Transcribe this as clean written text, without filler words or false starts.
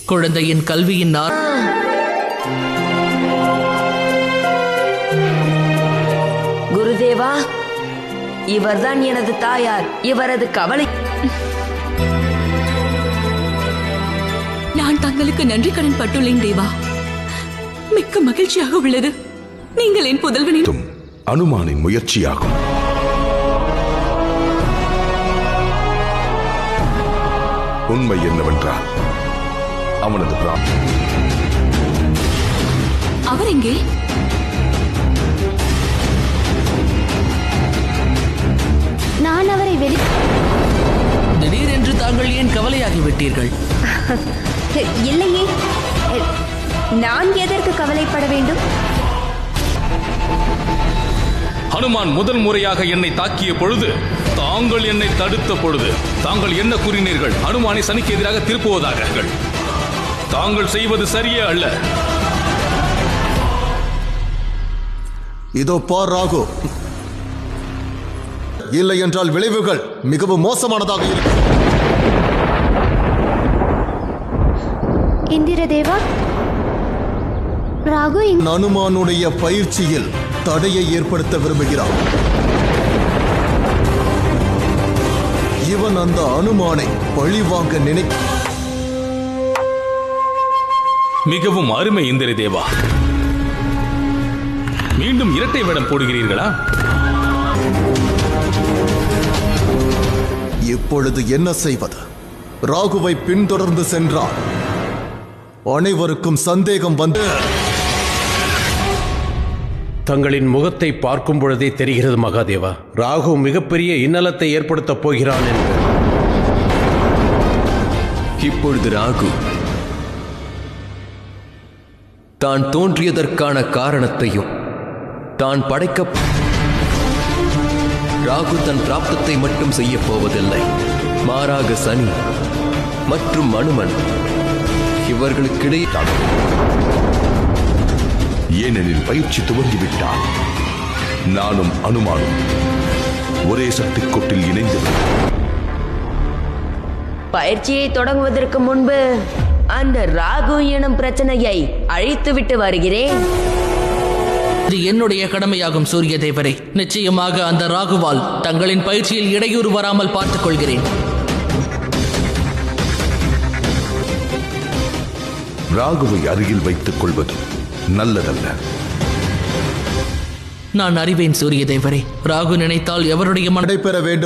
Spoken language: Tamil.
குழந்தையின் கல்வியின் குருதேவா, இவர்தான் எனது தாயார். இவரது கவலை. நான் தங்களுக்கு நன்றி கடன் பட்டுள்ளேன் தேவா. மிக்க மகிழ்ச்சியாக உள்ளது. நீங்கள் என் புதல்வனின் அனுமானின் முயற்சியாகும். உண்மை என்னவென்றால் அவனது அவர் எங்கே? நான் அவரை திடீரென்று தாங்கள் ஏன் கவலையாகிவிட்டீர்கள்? இல்லையே, நான் எதற்கு கவலைப்பட வேண்டும்? ஹனுமான் முதல் முறையாக என்னை தாக்கிய பொழுது, தாங்கள் என்னை தடுத்த பொழுது தாங்கள் என்ன கூறினீர்கள்? ஹனுமானை சனிக்கு எதிராக திருப்புவதாக. தாங்கள் செய்வது சரியே அல்ல. இதோ பார் ராகு, இல்லை என்றால் விளைவுகள் மிகவும் மோசமானதாக இருக்கும். இந்திரதேவா, ராகு அனுமானுடைய பயிற்சியில் தடையை ஏற்படுத்த விரும்புகிறான். இவன் அந்த அனுமானை பழிவாங்க மிகவும் அருமை இந்திர தேவா. மீண்டும் இரட்டை வேடம் போடுகிறீர்களா? இப்பொழுது என்ன செய்வது? ராகுவை பின்தொடர்ந்து சென்றால் அனைவருக்கும் சந்தேகம் வந்து தங்களின் முகத்தை பார்க்கும் பொழுதே தெரிகிறது மகாதேவா, ராகு மிகப்பெரிய இன்னலத்தை ஏற்படுத்தப் போகிறான் என்று. இப்பொழுது ராகு தான் தோன்றியதற்கான காரணத்தையும் தான் ராகு தன் பிராப்தத்தை மட்டும் செய்ய போவதில்லை. மாறாக சனி மற்றும் அனுமன் இவர்களுக்கிடையே, ஏனெனில் பயிற்சி துவங்கிவிட்டால் நானும் அனுமானும் ஒரே சக்தி கோட்டில் இணைந்து பயிற்சியை தொடங்குவதற்கு முன்பு அந்த ராகு எனும் பிரச்சனையை அழித்துவிட்டு வருகிறேன். இது என்னுடைய கடமையாகும் சூரிய தேவரே. நிச்சயமாக அந்த ராகுவால் தங்களின் பயிற்சியில் இடையூறு வராமல் பார்த்துக் கொள்கிறேன். ராகுவை அருகில் வைத்துக் கொள்வது நல்லதல்ல. நான் அறிவேன் சூரிய தேவரே. ராகு நினைத்தால் எவருடைய நடைபெற வேண்டும்.